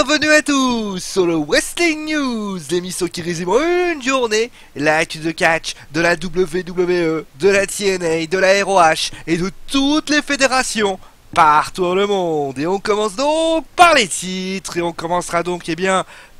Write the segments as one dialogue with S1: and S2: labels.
S1: Bienvenue à tous sur le Wrestling News, l'émission qui résume en une journée l'actu de catch de la WWE, de la TNA, de la ROH et de toutes les fédérations partout dans le monde. Et on commence donc par les titres et on commencera donc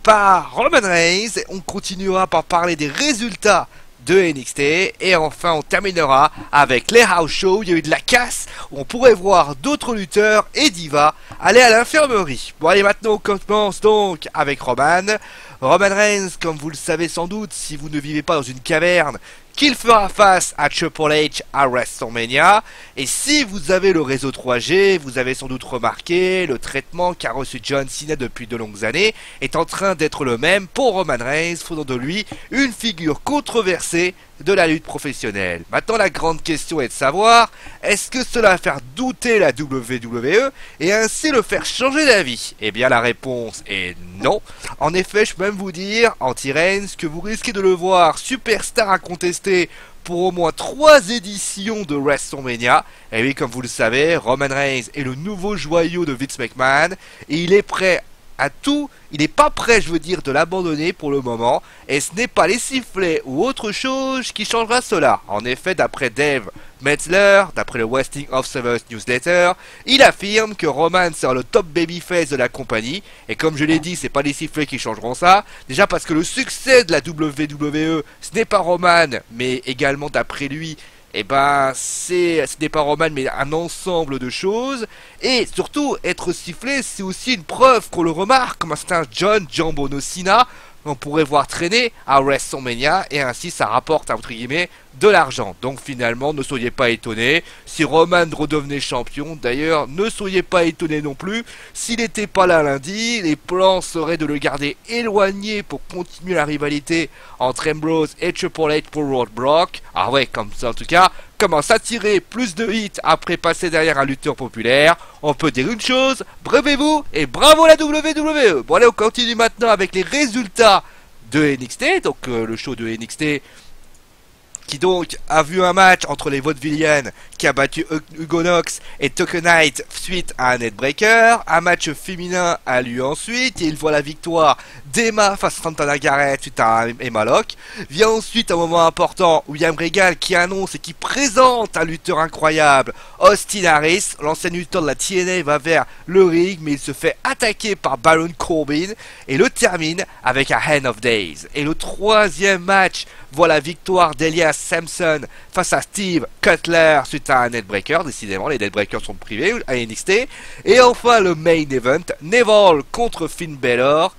S1: par Roman Reigns. On continuera par parler des résultats de NXT et enfin on terminera avec les house shows. Il y a eu de la casse où on pourrait voir d'autres lutteurs et divas aller à l'infirmerie. Bon allez, maintenant on commence donc avec Roman Reigns, comme vous le savez sans doute si vous ne vivez pas dans une caverne, qu'il fera face à Triple H à WrestleMania. Et si vous avez le réseau 3G, vous avez sans doute remarqué le traitement qu'a reçu John Cena depuis de longues années est en train d'être le même pour Roman Reigns, faisant de lui une figure controversée de la lutte professionnelle. Maintenant la grande question est de savoir, est-ce que cela va faire douter la WWE et ainsi le faire changer d'avis? Eh bien la réponse est non. En effet, je peux même vous dire, anti-Reigns, que vous risquez de le voir superstar à contester pour au moins 3 éditions de WrestleMania. Et oui, comme vous le savez, Roman Reigns est le nouveau joyau de Vince McMahon et il est prêt à tout. Il n'est pas prêt, je veux dire, de l'abandonner pour le moment, et ce n'est pas les sifflets ou autre chose qui changera cela. En effet, d'après Dave Meltzer, d'après le Wrestling Observer Newsletter, il affirme que Roman sera le top babyface de la compagnie, et comme je l'ai dit, c'est pas les sifflets qui changeront ça, déjà parce que le succès de la WWE, ce n'est pas Roman, mais également d'après lui, eh ben, ce n'est pas Roman, mais un ensemble de choses. Et surtout, être sifflé, c'est aussi une preuve qu'on le remarque, comme un certain John Bono Cena, on pourrait voir traîner à WrestleMania, et ainsi ça rapporte, entre guillemets, de l'argent. Donc finalement, ne soyez pas étonnés si Roman redevenait champion. D'ailleurs, ne soyez pas étonnés non plus s'il n'était pas là lundi. Les plans seraient de le garder éloigné pour continuer la rivalité entre Ambrose et Triple H pour Road Block. Ah ouais, comme ça en tout cas, commence à tirer plus de hits après passer derrière un lutteur populaire. On peut dire une chose, brevez-vous et bravo la WWE. Bon allez, on continue maintenant avec les résultats de NXT, donc le show de NXT qui donc a vu un match entre les Vaudevillians qui a battu Hugo Knox et Tucker Knight suite à un Neckbreaker. Un match féminin a lieu ensuite et il voit la victoire d'Emma face à Santana Garrett suite à un Emma Locke. Vient ensuite un moment important, William Regal qui annonce et qui présente un lutteur incroyable, Austin Harris. L'ancien lutteur de la TNA va vers le ring mais il se fait attaquer par Baron Corbin et le termine avec un Hand of Days. Et le troisième match voit la victoire d'Elias Samson face à Steve Cutler suite à un Neckbreaker. Décidément, les Neckbreakers sont privés à NXT. Et enfin, le main event, Neville contre Finn Balor.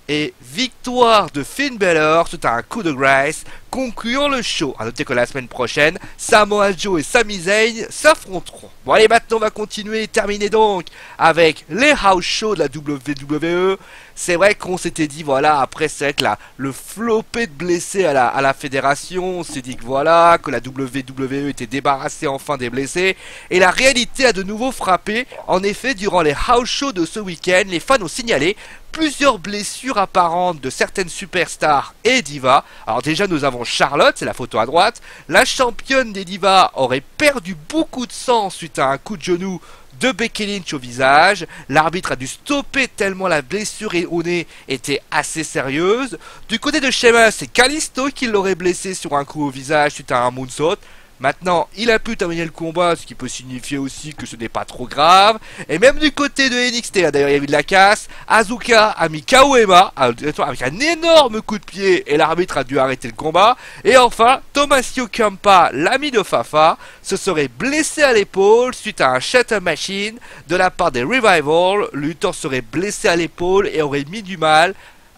S1: Et victoire de Finn Balor suite à un coup de grâce, concluant le show. A noter que la semaine prochaine, Samoa Joe et Sami Zayn s'affronteront. Bon allez, maintenant on va continuer et terminer donc avec les house shows de la WWE. C'est vrai qu'on s'était dit, voilà, après c'est vrai que le flopé de blessés à la fédération, on s'est dit que voilà, que la WWE était débarrassée enfin des blessés. Et la réalité a de nouveau frappé. En effet, durant les house shows de ce week-end, les fans ont signalé plusieurs blessures apparentes de certaines superstars et divas. Alors déjà nous avons Charlotte, c'est la photo à droite. La championne des divas aurait perdu beaucoup de sang suite à un coup de genou de Becky Lynch au visage. L'arbitre a dû stopper tellement la blessure au nez était assez sérieuse. Du côté de Sheamus, c'est Kalisto qui l'aurait blessé sur un coup au visage suite à un moonsault. Maintenant, il a pu terminer le combat, ce qui peut signifier aussi que ce n'est pas trop grave. Et même du côté de NXT, d'ailleurs il y a eu de la casse, Asuka a mis KO Emma avec un énorme coup de pied et l'arbitre a dû arrêter le combat. Et enfin, Tommaso Ciampa, l'ami de Fafa, se serait blessé à l'épaule suite à un Shatter Machine de la part des Revival. Le lutteur serait blessé à l'épaule et aurait mis du mal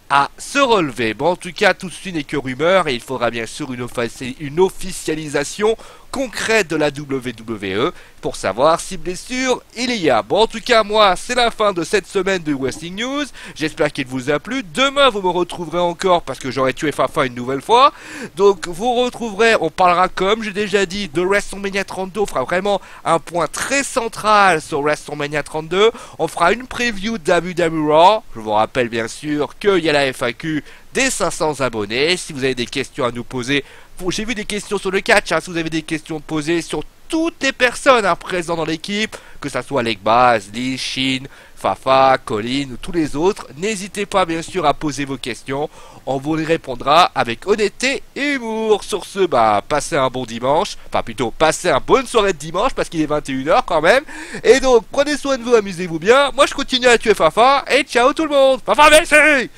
S1: à se relever. Bon, en tout cas, tout ceci n'est que rumeur et il faudra bien sûr une officialisation concrète de la WWE pour savoir si blessure il y a. Bon, en tout cas, moi, c'est la fin de cette semaine de Wrestling News. J'espère qu'il vous a plu. Demain, vous me retrouverez encore parce que j'aurai tué Fafa une nouvelle fois. Donc, vous retrouverez, on parlera, comme j'ai déjà dit, de WrestleMania 32. On fera vraiment un point très central sur WrestleMania 32. On fera une preview de WWE Raw. Je vous rappelle bien sûr qu'il y a la FAQ des 500 abonnés. Si vous avez des questions à nous poser, j'ai vu des questions sur le catch, hein, si vous avez des questions posées sur toutes les personnes présentes dans l'équipe, que ça soit Leg Bass, Lee, Shin, Fafa, Colline ou tous les autres. N'hésitez pas bien sûr à poser vos questions. On vous les répondra avec honnêteté et humour. Sur ce, passez un bon dimanche. Enfin plutôt, passez une bonne soirée de dimanche parce qu'il est 21h quand même. Et donc, prenez soin de vous, amusez-vous bien. Moi je continue à tuer Fafa et ciao tout le monde. Fafa, merci.